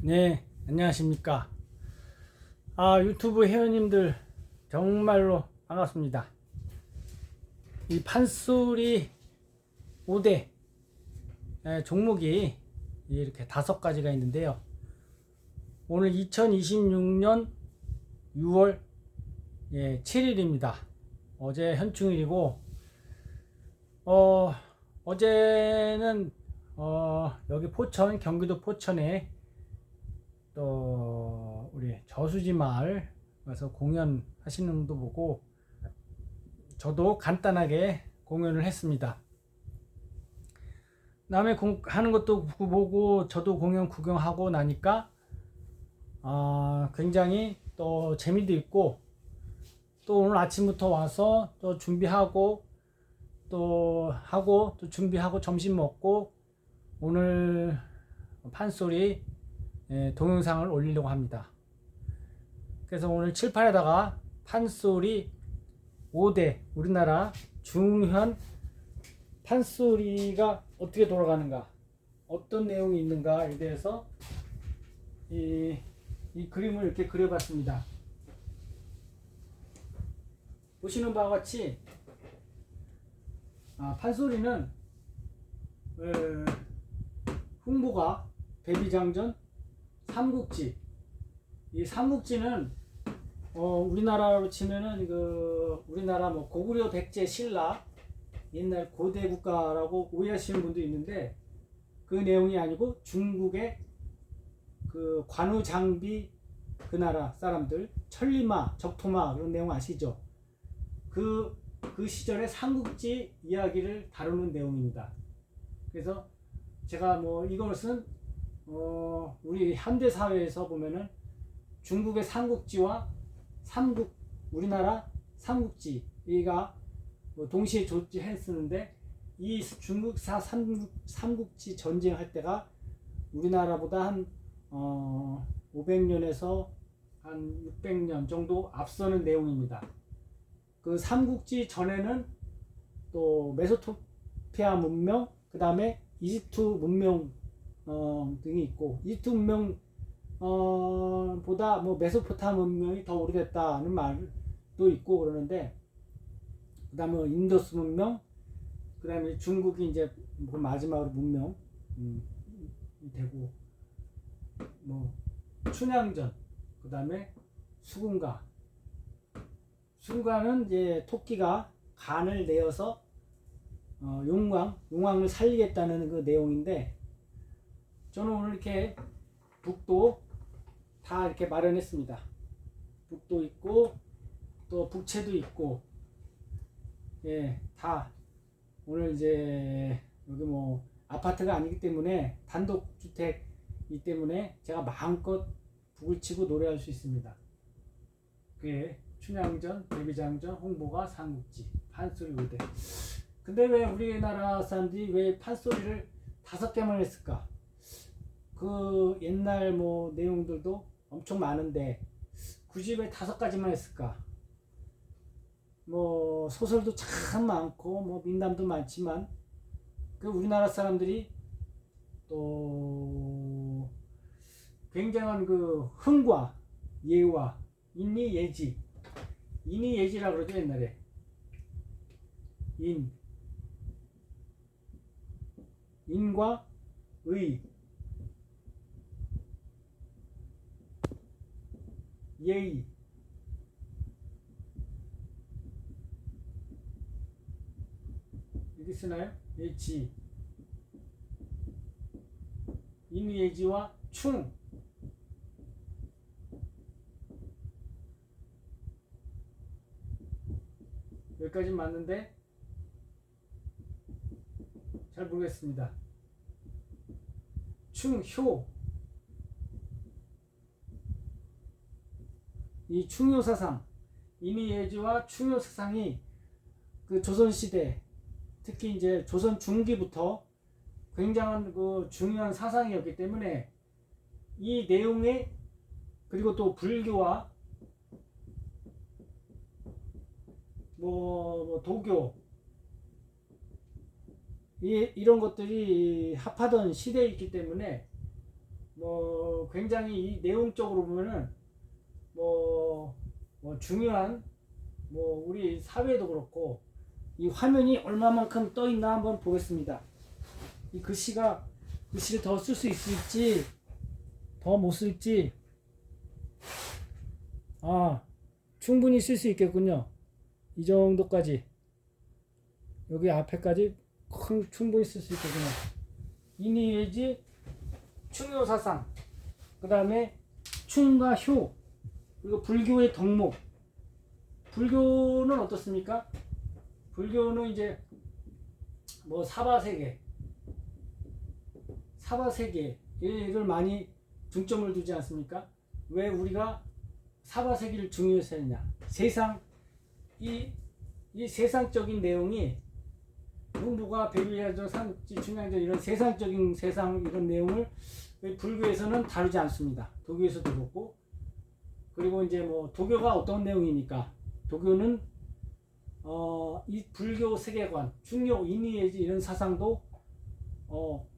네, 안녕하십니까. 유튜브 회원님들 정말로 반갑습니다. 이 판소리 5대 종목이 이렇게 5가지가 있는데요. 오늘 2026년 6월 7일입니다. 어제 현충일이고, 어제는 여기 포천, 경기도 포천에 또 우리 저수지 마을 가서 공연하시는 분도 보고 저도 간단하게 공연을 했습니다. 남의 하는 것도 보고 저도 공연 구경하고 나니까 굉장히 또 재미도 있고, 또 오늘 아침부터 와서 또 준비하고 또 준비하고 점심 먹고 오늘 판소리 동영상을 올리려고 합니다. 그래서 오늘 칠판에다가 판소리 5대 우리나라 중요한 판소리가 어떻게 돌아가는가, 어떤 내용이 있는가에 대해서 이 그림을 이렇게 그려봤습니다. 보시는 바와 같이 판소리는 흥보가, 대비장전, 삼국지. 이 삼국지는 우리나라로 치면은 우리나라 뭐 고구려 백제 신라 옛날 고대 국가라고 오해하시는 분도 있는데, 그 내용이 아니고 중국의 그 관우 장비, 그 나라 사람들 천리마, 적토마 그런 내용 아시죠? 그 시절의 삼국지 이야기를 다루는 내용입니다. 그래서 제가 뭐 이것은 우리 현대 사회에서 보면은 중국의 삼국지와 우리나라 삼국지가 동시에 존재했었는데, 이 중국사 삼국지 전쟁할 때가 우리나라보다 한 500년에서 한 600년 정도 앞서는 내용입니다. 그 삼국지 전에는 또 메소포타미아 문명, 그 다음에 이집트 문명 등이 있고, 이집트 문명 보다 뭐 메소포타미아 문명이 더 오래됐다는 말도 있고 그러는데, 그 다음에 인더스 문명, 그 다음에 중국이 이제 마지막으로 문명 되고, 뭐 춘향전, 그 다음에 수군가는 이제 토끼가 간을 내어서 용왕을 살리겠다는 그 내용인데, 저는 오늘 이렇게 북도 다 이렇게 마련했습니다. 북도 있고 또 북채도 있고, 다 오늘 이제 여기 뭐 아파트가 아니기 때문에 단독주택이기 때문에 제가 마음껏 북을 치고 노래할 수 있습니다. 그게 춘향전, 대비장전, 홍보가, 삼국지, 판소리 5대. 근데 왜 우리나라 사람들이 왜 판소리를 5개만 했을까? 그 옛날 뭐 내용들도 엄청 많은데 굳이 왜 5가지만 했을까? 뭐 소설도 참 많고 뭐 민담도 많지만, 그 우리나라 사람들이 또 굉장한 그 흥과 예와 인이예지라 그러죠. 옛날에 인과 의, 예의, 여기 쓰나요? 예지, 인의예지와 충, 여기까지 맞는데 잘 모르겠습니다. 충효, 이 충효사상, 인의예지와 충효사상이 그 조선시대, 특히 이제 조선 중기부터 굉장한 그 중요한 사상이었기 때문에 이 내용에, 그리고 또 불교와 뭐 도교, 이런 것들이 합하던 시대에 있기 때문에 뭐 굉장히 이 내용적으로 보면은 뭐 중요한 뭐 우리 사회도 그렇고 이 화면이 얼마만큼 떠 있나 한번 보겠습니다. 이 글씨를 더 쓸 수 있을지 더 못 쓸지 충분히 쓸 수 있겠군요. 이 정도까지 여기 앞에까지 충분히 쓸 수 있겠군요. 인의예지 충효사상 그 다음에 충과 효 그리고 불교의 덕목. 불교는 어떻습니까? 불교는 이제 뭐 사바세계를 많이 중점을 두지 않습니까? 왜 우리가 사바세계를 중요시 했냐? 이 세상적인 내용이 문부가 배비야조 삼지 중량조 이런 세상적인 이런 내용을 불교에서는 다루지 않습니다. 도교에서도 그렇고 그리고 이제 뭐 도교가 어떤 내용이니까 도교는 이 불교 세계관 중요 인의예지 이런 사상도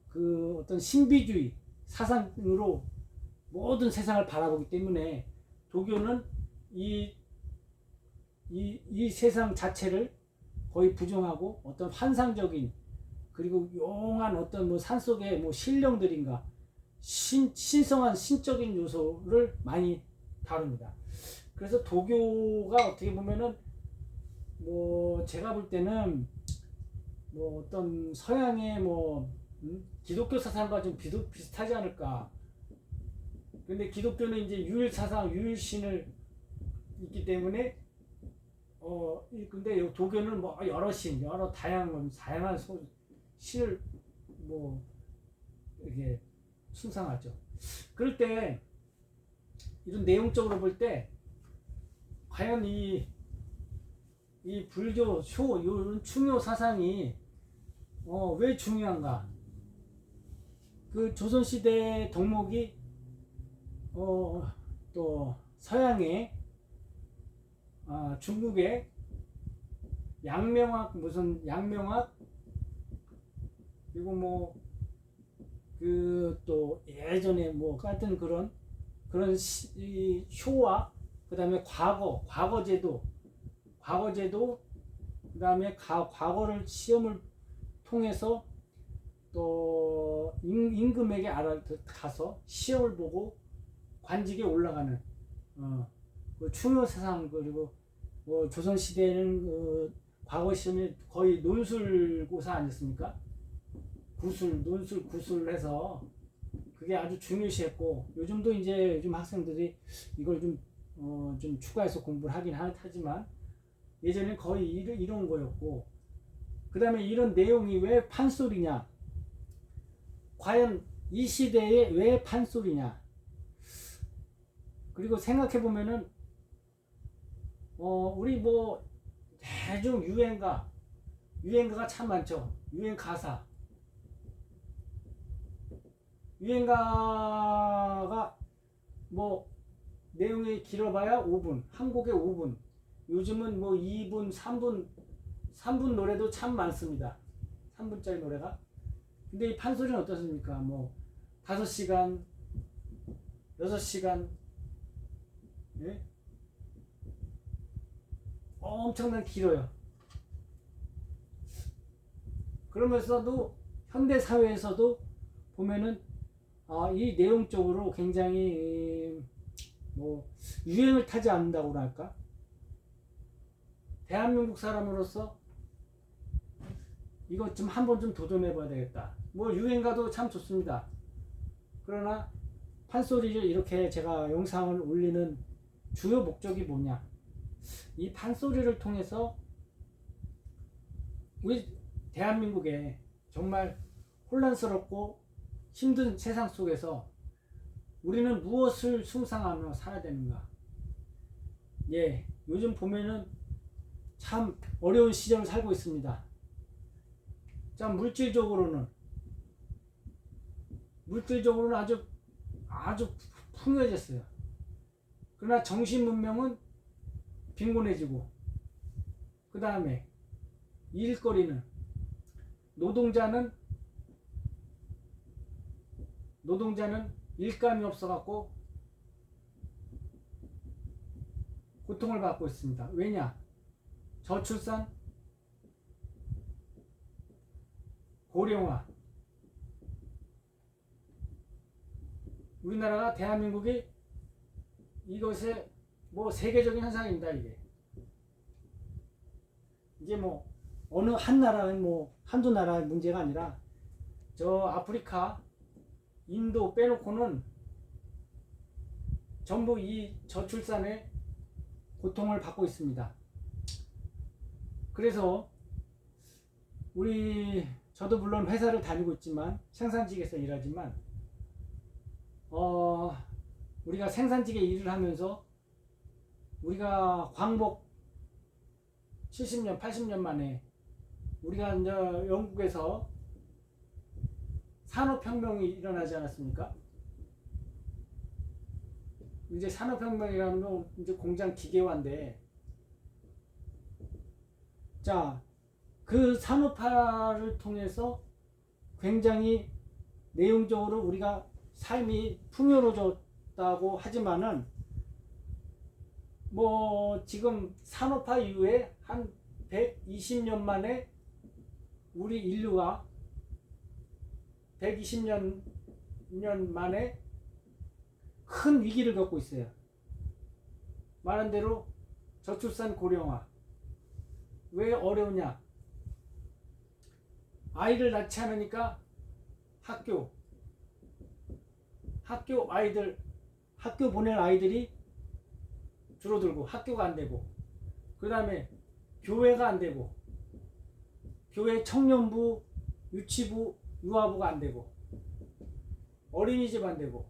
그 어떤 신비주의 사상으로 모든 세상을 바라보기 때문에 도교는 이 세상 자체를 거의 부정하고 어떤 환상적인 그리고 용한 어떤 뭐 산속의 뭐 신령들인가 신성한 신적인 요소를 많이 다룹니다. 그래서 도교가 어떻게 보면은 뭐 제가 볼 때는 뭐 어떤 서양의 뭐 기독교 사상과 좀 비슷하지 않을까. 근데 기독교는 이제 유일 사상, 유일 신을 있기 때문에 근데 도교는 뭐 여러 신, 여러 다양한 신을 뭐 이렇게 숭상하죠. 그럴 때 이런 내용적으로 볼 때 과연 이 불교 이런 충효 사상이 왜 중요한가? 그 조선 시대 덕목이 또 서양의 중국의 양명학 그리고 뭐 그 또 예전에 뭐 같은 그런 효와 그 다음에 과거제도 그 다음에 과거를 시험을 통해서 또 임금에게 가서 시험을 보고 관직에 올라가는 그 충효 세상 그리고 뭐 조선 시대에는 과거 시험이 거의 논술고사 아니었습니까? 구술해서 그게 아주 중요시했고 요즘도 이제 요즘 학생들이 이걸 좀 추가해서 공부를 하긴 하지만 예전에 거의 이런 거였고 그 다음에 이런 내용이 왜 판소리냐? 과연 이 시대에 왜 판소리냐? 그리고 생각해 보면은 우리 뭐 대중 유행가가 참 많죠. 유행가가 뭐 내용이 길어봐야 5분, 한 곡에 5분. 요즘은 뭐 2분, 3분 노래도 참 많습니다. 3분짜리 노래가. 근데 이 판소리는 어떻습니까? 뭐 5시간, 6시간, 예? 엄청나게 길어요. 그러면서도 현대 사회에서도 보면은 이 내용적으로 굉장히 뭐 유행을 타지 않는다고 할까? 대한민국 사람으로서 이거 좀 한번 좀 도전해봐야 되겠다. 뭐 유행가도 참 좋습니다. 그러나 판소리를 이렇게 제가 영상을 올리는 주요 목적이 뭐냐? 이 판소리를 통해서 우리 대한민국에 정말 혼란스럽고 힘든 세상 속에서 우리는 무엇을 숭상하며 살아야 되는가? 예, 요즘 보면은 참 어려운 시절을 살고 있습니다. 참 물질적으로는 아주 풍요해졌어요. 그러나 정신 문명은 빈곤해지고 그 다음에 일거리는 노동자는 일감이 없어갖고 고통을 받고 있습니다. 왜냐? 저출산, 고령화. 우리나라가 대한민국이 이것의 뭐 세계적인 현상입니다. 이게 뭐 어느 한 나라의 뭐 한두 나라의 문제가 아니라 저 아프리카, 인도 빼놓고는 전부 이 저출산에 고통을 받고 있습니다. 그래서 저도 물론 회사를 다니고 있지만 생산직에서 일하지만 우리가 생산직에 일을 하면서 우리가 광복 70년, 80년 만에 우리가 이제 영국에서 산업혁명이 일어나지 않았습니까? 이제 산업혁명이라는 건 이제 공장 기계화인데, 자, 그 산업화를 통해서 굉장히 내용적으로 우리가 삶이 풍요로워졌다고 하지만은 뭐 지금 산업화 이후에 한 120년 만에 우리 인류가 120년 만에 큰 위기를 겪고 있어요. 말한 대로 저출산 고령화. 왜 어려우냐? 아이를 낳지 않으니까 학교 보낼 아이들이 줄어들고 학교가 안 되고, 그 다음에 교회가 안 되고, 교회 청년부, 유치부, 유아부가 안 되고, 어린이집 안 되고,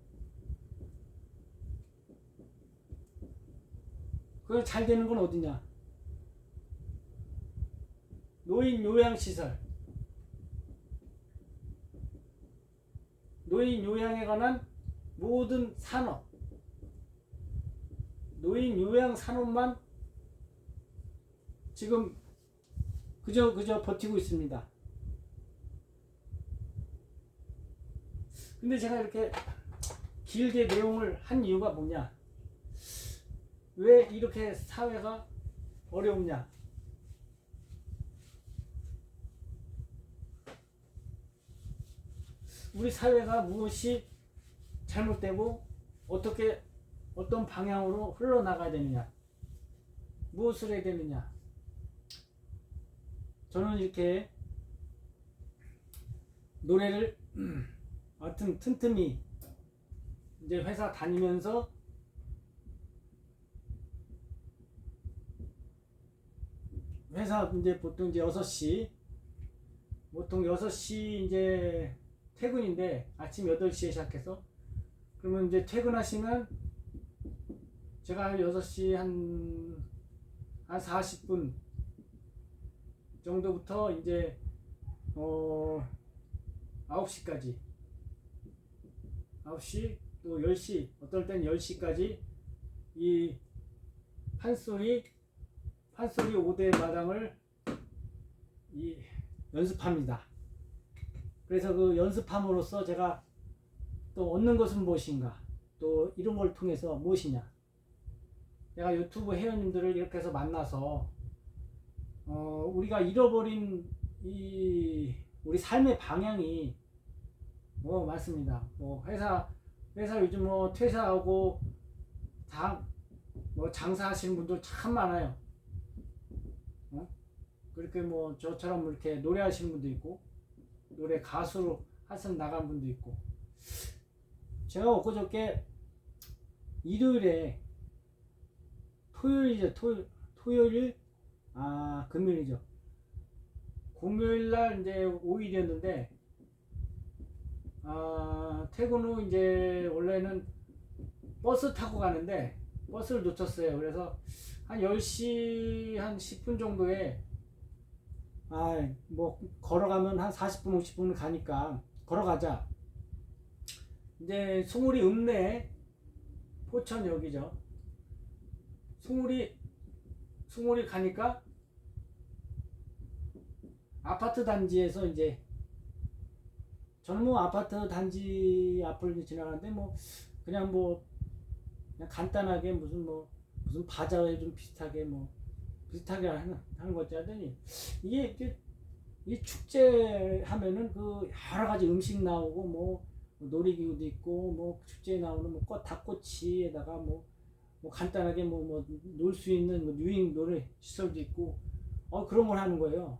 그걸 잘 되는 건 어디냐? 노인 요양시설, 노인 요양에 관한 모든 산업, 노인 요양 산업만 지금 그저 버티고 있습니다. 근데 제가 이렇게 길게 내용을 한 이유가 뭐냐? 왜 이렇게 사회가 어려우냐? 우리 사회가 무엇이 잘못되고 어떤 방향으로 흘러나가야 되느냐, 무엇을 해야 되느냐. 저는 이렇게 노래를 하여튼 틈틈이 이제 회사 다니면서 회사 이제 보통 이제 6시 이제 퇴근인데, 아침 8시에 시작해서 그러면 이제 퇴근하시면 제가 6시 한 40분 정도부터 이제 9시까지 9시 또 10시, 어떨 땐 10시까지 이 판소리 5대 마당을 연습합니다. 그래서 그 연습함으로써 제가 또 얻는 것은 무엇인가, 또 이런 걸 통해서 무엇이냐, 내가 유튜브 회원님들을 이렇게 해서 만나서 우리가 잃어버린 우리 삶의 방향이 많습니다. 회사 요즘 퇴사하고 다 장사하시는 분들 참 많아요. 그렇게 저처럼 이렇게 노래하시는 분도 있고, 노래 가수로 하선 나간 분도 있고. 제가 엊그저께 일요일에 토요일 금요일이죠. 공휴일날 이제 5일이었는데 퇴근 후 이제 원래는 버스 타고 가는데 버스를 놓쳤어요. 그래서 한 10시 한 10분 정도에 걸어가면 한 40분 50분 가니까 걸어가자. 이제 숭우리 읍내 포천역이죠. 숭우리 가니까 아파트 단지에서 이제 저는 뭐 아파트 단지 앞을 지나가는데 뭐 그냥 뭐 그냥 간단하게 무슨 바자회 좀 비슷하게 비슷하게 하는 거지 하더니 이게 이 축제 하면은 그 여러 가지 음식 나오고 뭐 놀이기구도 있고 뭐 축제에 나오는 뭐꽃 닭꼬치에다가 뭐 간단하게 놀 수 있는 유인 노래 시설도 있고 그런 걸 하는 거예요.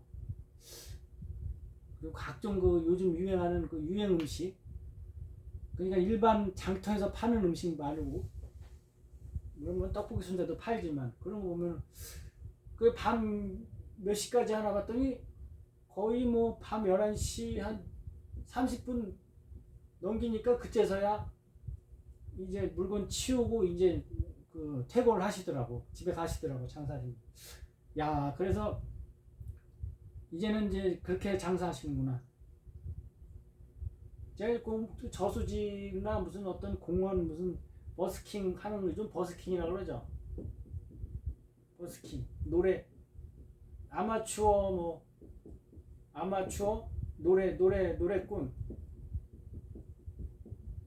그리고 각종 그 요즘 유행하는 그 유행 음식, 그러니까 일반 장터에서 파는 음식 말고 물론 뭐 떡볶이 순대도 팔지만 그런 거 보면 그 밤 몇 시까지 하나 봤더니 거의 뭐 밤 11시 한 30분 넘기니까 그제서야 이제 물건 치우고 이제 그 퇴근을 하시더라고. 집에 가시더라고, 장사님. 야, 그래서 이제는 이제 그렇게 장사하시는구나. 제가 그 저수지나 무슨 어떤 공원 무슨 버스킹 하는 거 요즘 버스킹이라고 그러죠. 버스킹 노래 아마추어 노래꾼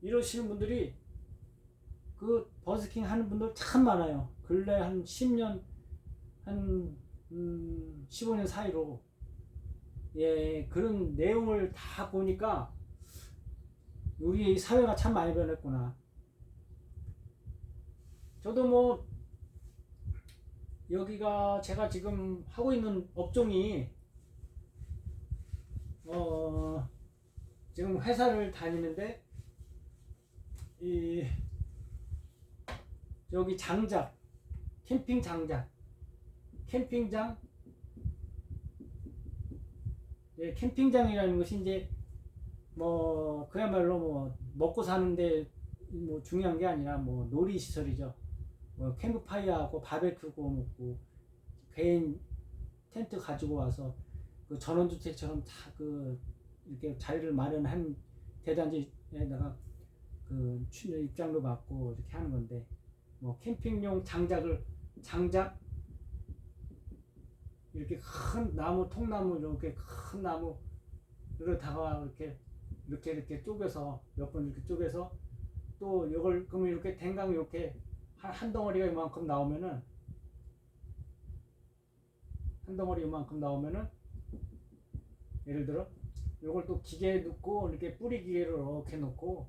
이러시는 분들이 그 버스킹 하는 분들 참 많아요. 근래 한 10년 한 15년 사이로 그런 내용을 다 보니까 우리 사회가 참 많이 변했구나. 저도 뭐 여기가 제가 지금 하고 있는 업종이 지금 회사를 다니는데 이 여기 장작 캠핑 장작 캠핑장 캠핑장이라는 것이 이제 그야말로 먹고 사는데 중요한 게 아니라 놀이 시설이죠. 캠프파이어하고 바베큐고 먹고 개인 텐트 가지고 와서 그 전원주택처럼 다 이렇게 자리를 마련한 대단지에다가 그 입장료 받고 이렇게 하는 건데 캠핑용 장작 이렇게 큰 나무 통나무 이렇게 큰 나무를 이렇게 쪼개서 몇 번 이렇게 쪼개서 또 이걸 그러면 이렇게 댕강 이렇게 한 덩어리가 이만큼 나오면은 예를 들어 이걸 또 기계에 넣고 이렇게 뿌리 기계를 이렇게 놓고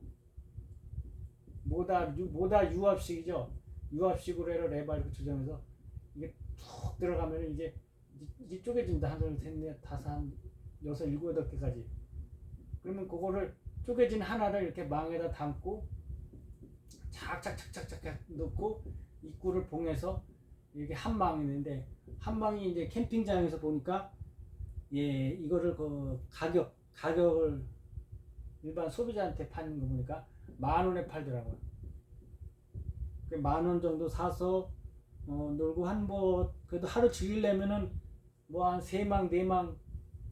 모다 유압식이죠. 유압식으로 해서 레바 이렇게 조정해서 이게 툭 들어가면 이제 쪼개진다. 하나, 둘, 셋, 넷, 다섯, 한 여섯, 일곱, 여덟 개까지. 그러면 그거를 쪼개진 하나를 이렇게 망에다 담고 착착착착착 넣고 입구를 봉해서 이게 한 망이 있는데 한 망이 이제 캠핑장에서 보니까 이거를 그 가격을 일반 소비자한테 파는 거 보니까 10,000원에 팔더라고요. 10,000원 정도 사서 놀고 그래도 하루 즐기려면은 한 3망, 4망,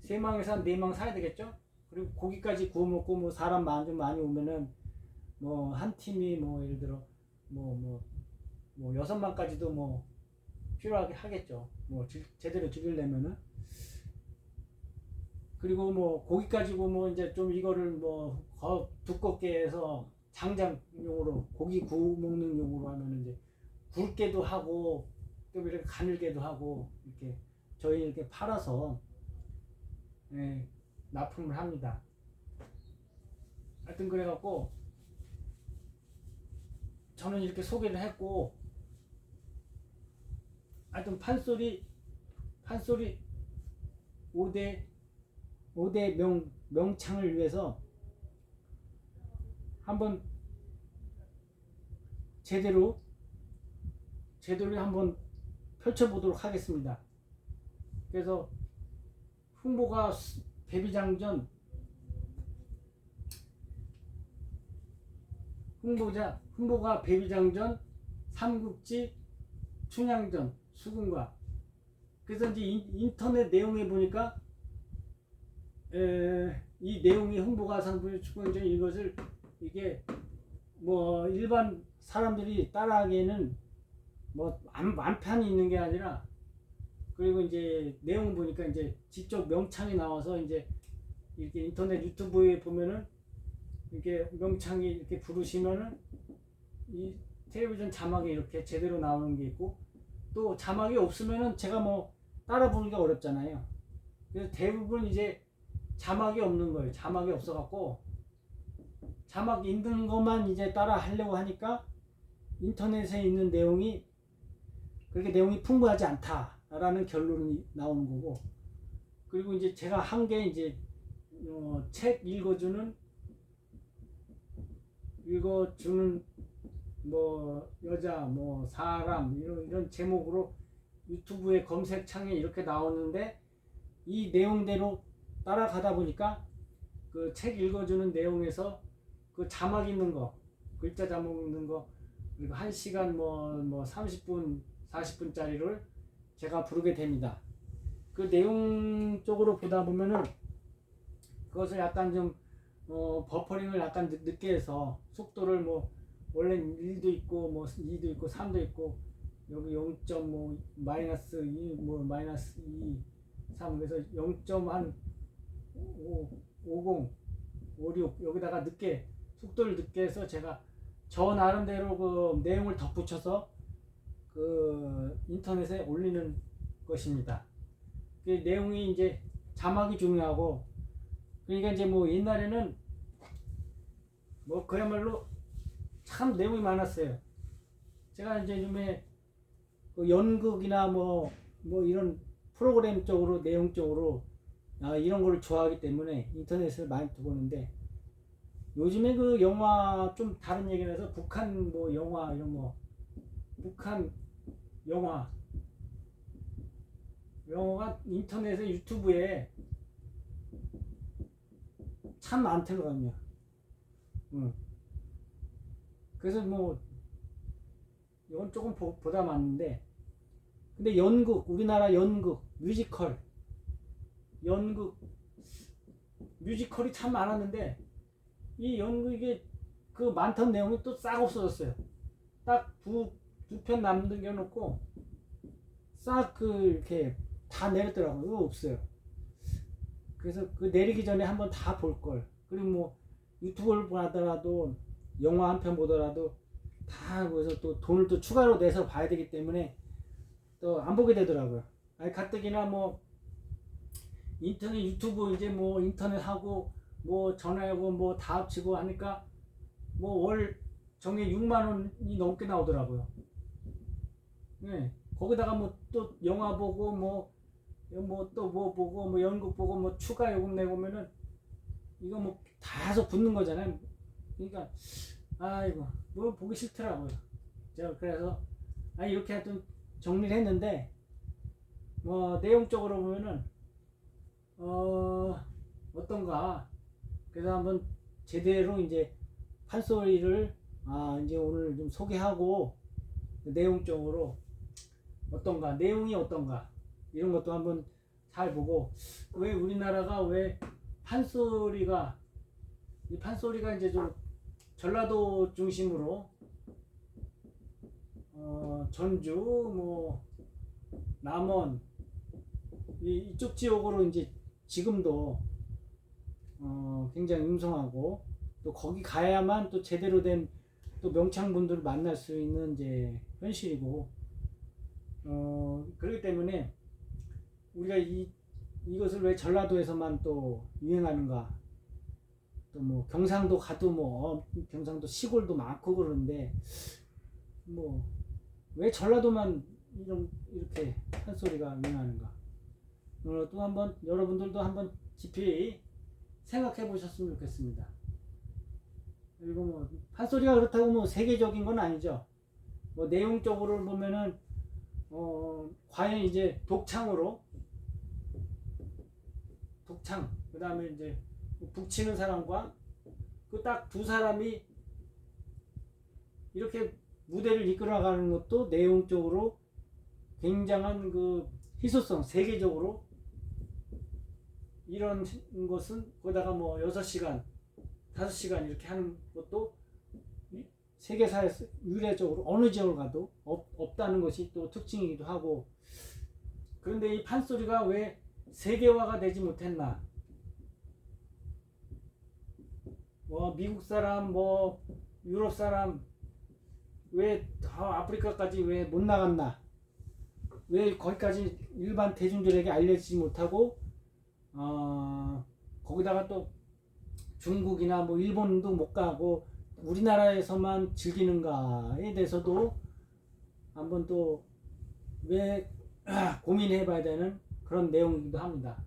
3망에서 한 4망 사야 되겠죠? 그리고 고기까지 구워 먹고 사람 많이 오면은 한 팀이 예를 들어 6망까지도 필요하게 하겠죠. 제대로 즐기려면은. 그리고 고기 가지고 이제 좀 이거를 두껍게 해서 장작용으로 고기 구워 먹는 용으로 하면 이제 굵게도 하고 또 이렇게 가늘게도 하고 이렇게 저희 이렇게 팔아서 납품을 합니다. 하여튼 그래갖고 저는 이렇게 소개를 했고 하여튼 판소리 5대 명창을 위해서 한번 제대로 한번 펼쳐보도록 하겠습니다. 그래서 흥보가 데뷔장전 흥보가 데뷔장전 삼국지 춘향전 수군가. 그래서 이제 인터넷 내용에 보니까 이 내용이 흥보가 상부의 축구행전 이것을 이게 일반 사람들이 따라하기에는 만편이 있는 게 아니라 그리고 이제 내용 보니까 이제 직접 명창이 나와서 이제 이렇게 인터넷 유튜브에 보면은 이렇게 명창이 이렇게 부르시면은 이 텔레비전 자막이 이렇게 제대로 나오는 게 있고, 또 자막이 없으면은 제가 뭐 따라 부르기가 어렵잖아요. 그래서 대부분 이제 자막이 없는 거예요. 자막이 없어갖고 자막 있는 것만 이제 따라 하려고 하니까 인터넷에 있는 내용이 그렇게 내용이 풍부하지 않다라는 결론이 나오는 거고, 그리고 이제 제가 한 게 이제 책 읽어주는 뭐 여자 뭐 사람 이런 제목으로 유튜브의 검색창에 이렇게 나오는데, 이 내용대로 따라가다 보니까 그 책 읽어주는 내용에서 그 자막 있는 거, 글자 자막 있는 거, 그리고 1시간 뭐 30분 40분짜리를 제가 부르게 됩니다. 그 내용 쪽으로 보다 보면은 그것을 약간 좀 버퍼링을 약간 늦게 해서 속도를 뭐 원래 1도 있고 뭐 2도 있고 3도 있고, 여기 0.5 마이너스 2 뭐 마이너스 2 3 그래서 0.50 56 여기다가 늦게 속도를 늦게 해서 제가 저 나름대로 그 내용을 덧붙여서 그 인터넷에 올리는 것입니다. 그 내용이 이제 자막이 중요하고, 그러니까 이제 뭐 옛날에는 뭐 그야말로 참 내용이 많았어요. 제가 이제 요즘에 그 연극이나 뭐 이런 프로그램 쪽으로 내용 쪽으로 이런 거를 좋아하기 때문에 인터넷을 많이 두고 있는데, 요즘에 그 영화 좀 다른 얘기를 해서 북한 뭐 영화 이런 거, 북한 영화가 인터넷에 유튜브에 참 많더라고요. 그래서 뭐 이건 조금 보다 많은데, 근데 연극, 우리나라 연극, 뮤지컬이 참 많았는데, 이 연극이 그 많던 내용이 또 싹 없어졌어요. 딱 두 편 남겨놓고 싹 그 이렇게 다 내렸더라고요. 없어요. 그래서 그 내리기 전에 한번 다 볼 걸. 그리고 뭐 유튜브를 보더라도 영화 한 편 보더라도 다 그래서 또 돈을 또 추가로 내서 봐야 되기 때문에 또 안 보게 되더라고요. 아니 가뜩이나 뭐 인터넷 유튜브 이제 뭐 인터넷 하고 뭐 전화하고 뭐 다 합치고 하니까 뭐 월 정액 6만 원이 넘게 나오더라고요. 네. 거기다가 뭐 또 영화 보고 뭐 또 뭐 보고 뭐 연극 보고 뭐 추가 요금 내고면은 이거 뭐 다 해서 붙는 거잖아요. 그러니까 이거 뭐 보기 싫더라고요. 제가 그래서 이렇게 하여튼 정리를 했는데, 뭐 내용적으로 보면은 어떤가, 그래서 한번 제대로 이제 판소리를 이제 오늘 좀 소개하고, 내용적으로 어떤가, 내용이 어떤가 이런 것도 한번 잘 보고, 왜 우리나라가 왜 판소리가 이제 좀 전라도 중심으로 전주 뭐 남원 이쪽 지역으로 이제 지금도 굉장히 융성하고, 또 거기 가야만 또 제대로 된 또 명창분들을 만날 수 있는 이제 현실이고, 그렇기 때문에 우리가 이것을 왜 전라도에서만 또 유행하는가, 또 뭐 경상도 가도 뭐 경상도 시골도 많고 그러는데 뭐 왜 전라도만 이렇게 판소리가 유행하는가, 또 한번 여러분들도 한번 깊이 생각해 보셨으면 좋겠습니다. 그리고 뭐 판소리가 그렇다고 뭐 세계적인 건 아니죠. 뭐 내용적으로 보면은 과연 이제 독창 그 다음에 이제 북치는 사람과 그 딱 두 사람이 이렇게 무대를 이끌어가는 것도 내용적으로 굉장한 그 희소성, 세계적으로 이런 것은 거기다가 뭐 6시간 5시간 이렇게 하는 것도 세계사에서 유례적으로 어느 지역을 가도 없다는 것이 또 특징이기도 하고, 그런데 이 판소리가 왜 세계화가 되지 못했나, 뭐 미국 사람 뭐 유럽 사람 왜 아프리카까지 왜 못 나갔나? 왜 거기까지 일반 대중들에게 알려지지 못하고 거기다가 또 중국이나 뭐 일본도 못 가고 우리나라에서만 즐기는가에 대해서도 한번 또 왜 고민해봐야 되는 그런 내용이기도 합니다.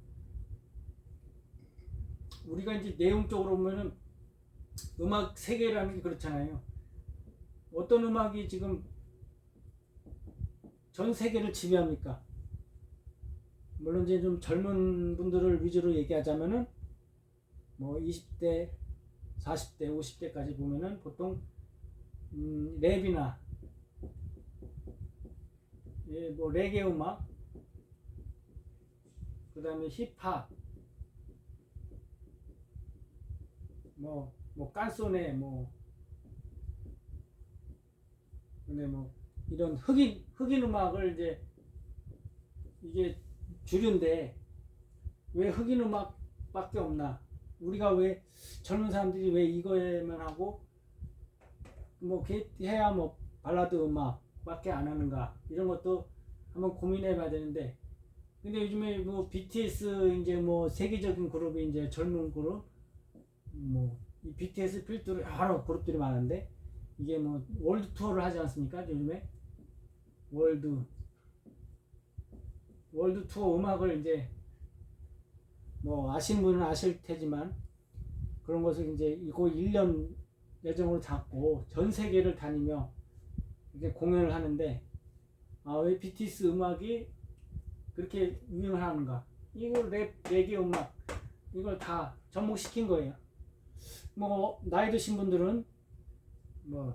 우리가 이제 내용적으로 보면은 음악 세계라는 게 그렇잖아요. 어떤 음악이 지금 전 세계를 지배합니까? 물론 이제 좀 젊은 분들을 위주로 얘기하자면은 뭐 20대, 40대, 50대까지 보면은 보통 랩이나 뭐 레게 음악, 그 다음에 힙합, 뭐 깐소네, 근데 뭐 이런 흑인 음악을 이제 이게 주류인데 왜 흑인 음악밖에 없나? 우리가 왜 젊은 사람들이 왜 이거에만 하고 뭐 해야 뭐 발라드 음악밖에 안 하는가? 이런 것도 한번 고민해봐야 되는데, 근데 요즘에 뭐 BTS 이제 뭐 세계적인 그룹이 이제 젊은 그룹 뭐 이 BTS 필두로 여러 그룹들이 많은데 이게 뭐 월드 투어를 하지 않습니까? 요즘에 월드 투어 음악을 이제 뭐 아시는 분은 아실 테지만 그런 것을 이제 이거 1년 예정으로 잡고 전 세계를 다니며 이렇게 공연을 하는데 왜 BTS 음악이 그렇게 유행을 하는가? 이걸 레게 음악 이걸 다 접목시킨 거예요. 뭐 나이 드신 분들은 뭐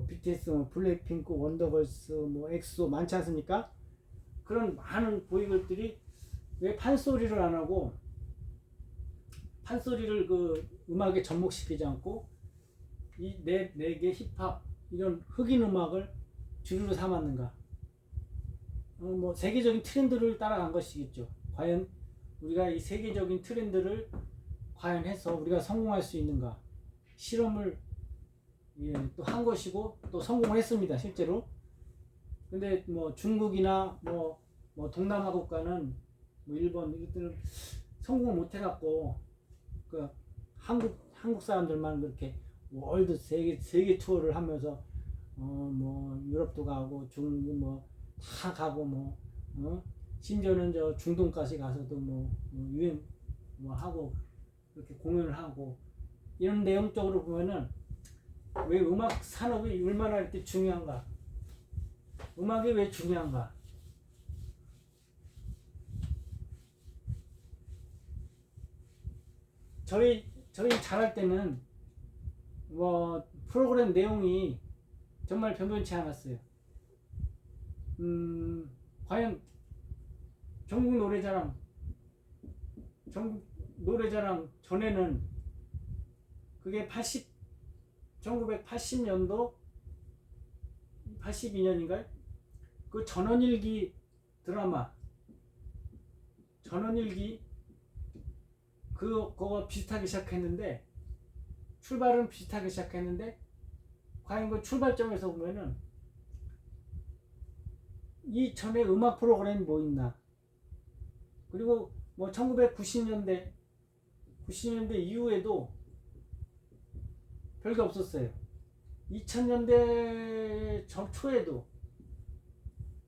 BTS, 뭐 블랙핑크, 원더걸스, 뭐 엑소 많지 않습니까? 그런 많은 보이그룹들이 왜 판소리를 안 하고 판소리를 그 음악에 접목시키지 않고 이 레게 힙합 이런 흑인 음악을 주류로 삼았는가? 뭐 세계적인 트렌드를 따라간 것이겠죠. 과연 우리가 이 세계적인 트렌드를 과연 해서 우리가 성공할 수 있는가? 실험을 또 한 것이고 또 성공을 했습니다. 실제로. 근데 뭐 중국이나 뭐 동남아 국가는 뭐 일본 이것들은 성공을 못 해갖고 그 한국 사람들만 그렇게 월드 세계 투어를 하면서 뭐 유럽도 가고 중국 뭐 다 가고 심지어는 저 중동까지 가서도 뭐 유행 뭐 하고 그렇게 공연을 하고 이런 내용적으로 보면은 왜 음악 산업이 얼마나 이렇게 중요한가? 음악이 왜 중요한가? 저희 잘할 때는 뭐 프로그램 내용이 정말 변변치 않았어요. 과연 전국 노래자랑 전에는 그게 1980년도 82년인가요? 그 전원일기 드라마 전원일기 그거 비슷하게 시작했는데 출발은 비슷하게 시작했는데 과연 그 출발점에서 보면은 이 전에 음악 프로그램이 뭐 있나? 그리고 뭐 1990년대 이후에도 별게 없었어요. 2000년대 초에도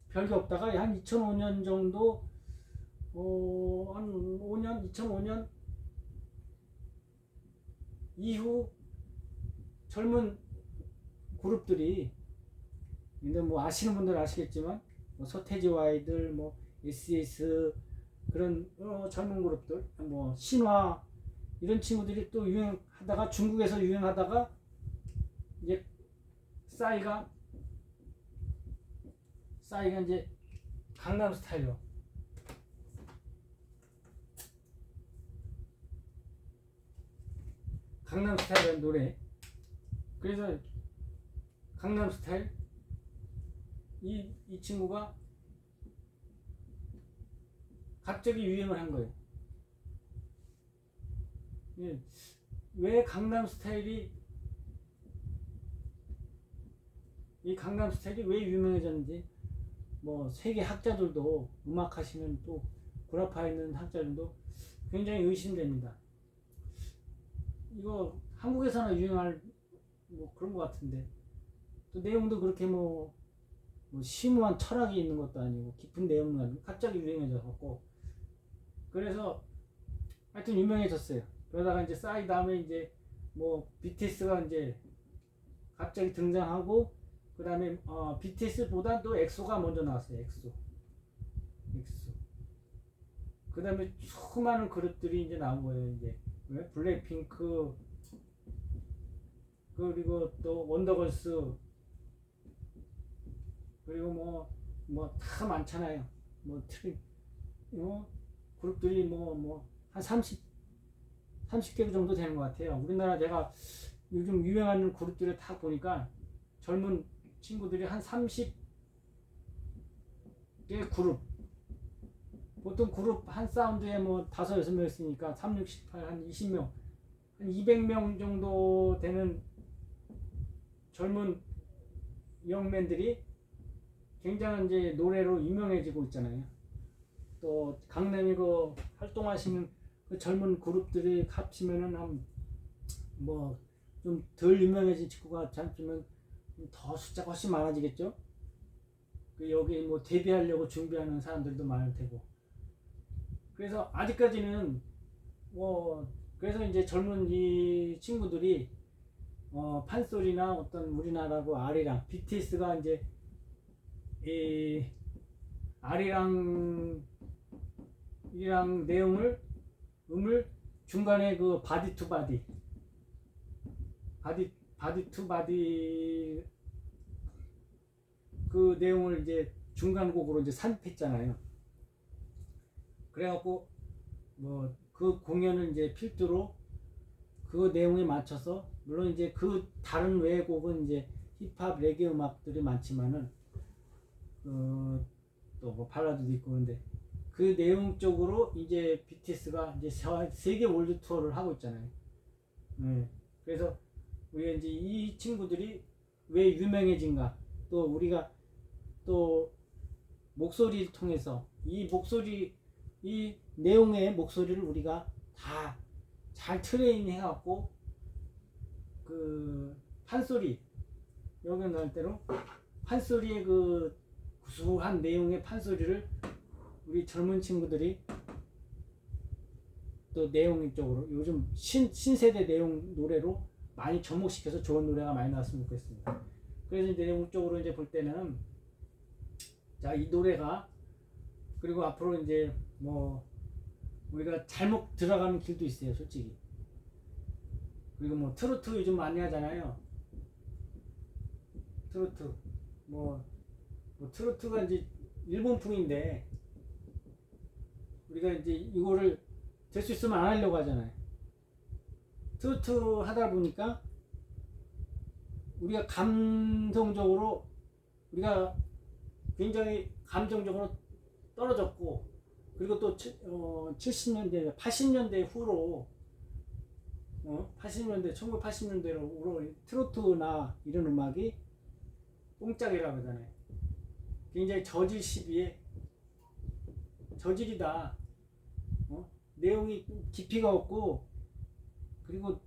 별게 없다가 한 2005년 정도 한 2005년 이후 젊은 그룹들이 근데 뭐 아시는 분들 아시겠지만 뭐 서태지와 아이들 뭐 SES 그런 젊은 그룹들 뭐 신화 이런 친구들이 또 유행하다가 중국에서 유행하다가 이제 싸이가 이제 강남 스타일로 강남 스타일이라는 노래 그래서 강남 스타일 이 친구가 갑자기 유행을 한 거예요. 예, 왜 강남 스타일이 이 강남 스타일이 왜 유명해졌는지 뭐 세계 학자들도 음악 하시는 또 구라파에 있는 학자들도 굉장히 의심됩니다. 이거 한국에서나 유행할 뭐 그런 것 같은데 또 내용도 그렇게 뭐 심오한 철학이 있는 것도 아니고 깊은 내용도 아니고 갑자기 유행해져갖고 그래서 하여튼 유명해졌어요. 그러다가 이제 싸이 다음에 이제 뭐 BTS가 이제 갑자기 등장하고 그 다음에 BTS보다 또 엑소가 먼저 나왔어요. 엑소. 그 다음에 수많은 그룹들이 이제 나온 거예요. 이제 블랙핑크 그리고 또 원더걸스 그리고 뭐 다 많잖아요. 뭐 그룹들이 한 30개 정도 되는 것 같아요. 우리나라 제가 요즘 유행하는 그룹들을 다 보니까 젊은 친구들이 한 30개 그룹 보통 그룹 한 사운드에 뭐 5, 6명 있으니까 3, 6, 18, 한 20명 한 200명 정도 되는 젊은 영맨들이 굉장한 이제 노래로 유명해지고 있잖아요. 또 강남에 그 활동하시는 그 젊은 그룹들이 합치면은 한 뭐 좀 덜 유명해진 친구가 잡히면 더 숫자가 훨씬 많아지겠죠. 그 여기 뭐 데뷔하려고 준비하는 사람들도 많을 테고. 그래서 아직까지는 그래서 이제 젊은 이 친구들이 판소리나 어떤 우리나라고 아리랑 BTS가 이제 이 아리랑 이랑 내용을 음을 중간에 그 바디 투 바디 그 내용을 이제 중간 곡으로 이제 삽입했잖아요. 그래갖고 뭐 그 공연을 이제 필두로 그 내용에 맞춰서 물론 이제 그 다른 외의 곡은 이제 힙합 레게 음악들이 많지만은 또 뭐 발라드도 있고 그런데 그 내용 쪽으로 이제 BTS가 이제 세계 월드 투어를 하고 있잖아요. 그래서 우리가 이제 이 친구들이 왜 유명해진가 또 우리가 또 목소리를 통해서 이 내용의 목소리를 우리가 다 잘 트레이닝 해갖고 그 판소리 여기 나올 대로 판소리의 그 구수한 내용의 판소리를 우리 젊은 친구들이 또 내용 쪽으로 요즘 신세대 내용 노래로 많이 접목시켜서 좋은 노래가 많이 나왔으면 좋겠습니다. 그래서 이제 내용 쪽으로 이제 볼 때는 자, 이 노래가 그리고 앞으로 이제 뭐 우리가 잘못 들어가는 길도 있어요, 솔직히. 그리고 뭐 트로트 요즘 많이 하잖아요. 트로트 뭐 트로트가 이제 일본풍인데 우리가 이제 이거를 될 수 있으면 안 하려고 하잖아요. 트로트 하다 보니까 우리가 감성적으로 우리가 굉장히 감정적으로 떨어졌고 그리고 또 70년대, 80년대 후로 1980년대로 트로트나 이런 음악이 뽕짝이라고 하잖아요. 굉장히 저질 시비에 저질이다. 내용이 깊이가 없고 그리고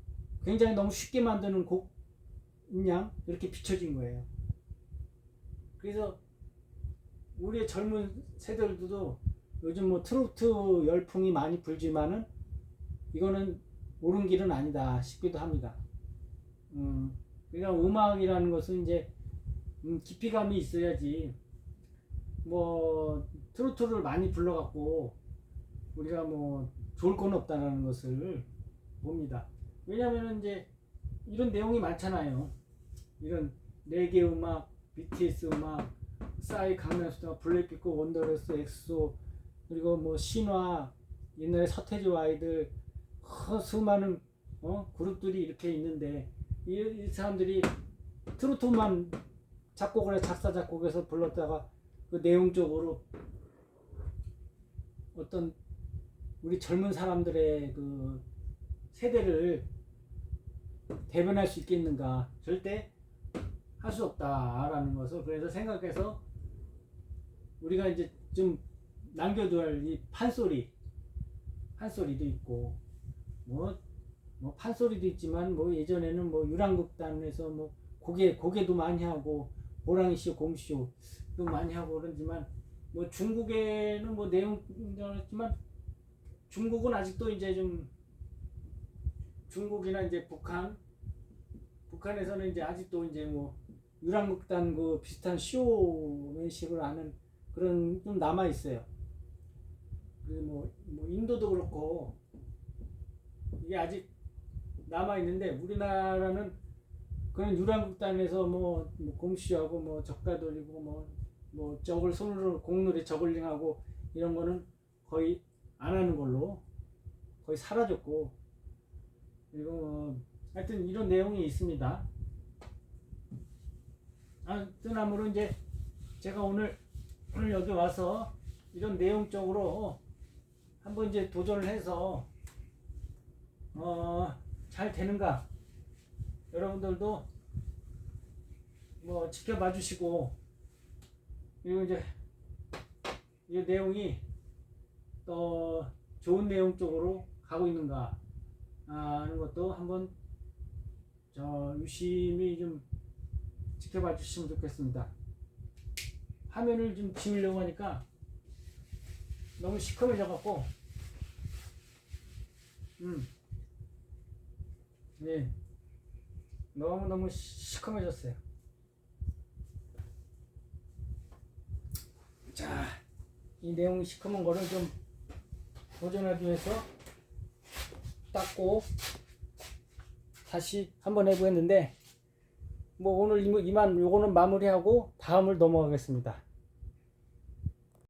굉장히 너무 쉽게 만드는 곡냥 이렇게 비춰진 거예요. 그래서 우리의 젊은 세대들도 요즘 뭐 트로트 열풍이 많이 불지만은 이거는 옳은 길은 아니다 싶기도 합니다. 그러니까 음악이라는 것은 이제 깊이감이 있어야지 뭐 트로트를 많이 불러갖고 우리가 뭐 좋을 건 없다는 것을 봅니다. 왜냐하면 이제 이런 내용이 많잖아요. 이런 레게 음악, BTS 음악, 싸이, 강남스타일, 블랙핑크, 원더걸스, 엑소 그리고 뭐 신화, 옛날에 서태지와 아이들 수많은 그룹들이 이렇게 있는데 이 사람들이 트로트만 작곡을 해 작사 작곡해서 불렀다가 그 내용적으로 어떤 우리 젊은 사람들의 그 세대를 대변할 수 있겠는가? 절대 할 수 없다라는 것을 그래서 생각해서 우리가 이제 좀 남겨둘 이 판소리도 있고 뭐 판소리도 있지만 뭐 예전에는 뭐 유랑극단에서 뭐 고개도 많이 하고 호랑이쇼 공쇼도 많이 하고 그러지만 뭐 중국에는 뭐 내용이었지만 중국은 아직도 이제 좀 중국이나 이제 북한에서는 이제 아직도 이제 뭐 유랑극단 그 비슷한 쇼맨식을 하는 그런 좀 남아 있어요. 뭐 인도도 그렇고 이게 아직 남아 있는데 우리나라는 그런 유랑극단에서 뭐 공시하고 뭐 적가 돌리고 뭐 저걸 손으로 공놀이 저글링하고 이런 거는 거의 안 하는 걸로 거의 사라졌고 그리고 하여튼 이런 내용이 있습니다. 뜨나무로 이제 제가 오늘 여기 와서 이런 내용적으로 한번 이제 도전을 해서 잘 되는가 여러분들도 뭐 지켜봐 주시고 그리고 이제 이 내용이 또 좋은 내용 쪽으로 가고 있는가 하는 것도 한번 유심히 좀 지켜봐 주시면 좋겠습니다. 화면을 좀 지우려고 하니까 너무 시커매져 갖고 네 너무 시커매졌어요. 자, 이 내용이 시커먼 거를 좀 도전하기 위해서 닦고 다시 한번 해보겠는데 뭐 오늘 이만 요거는 마무리하고 다음을 넘어가겠습니다.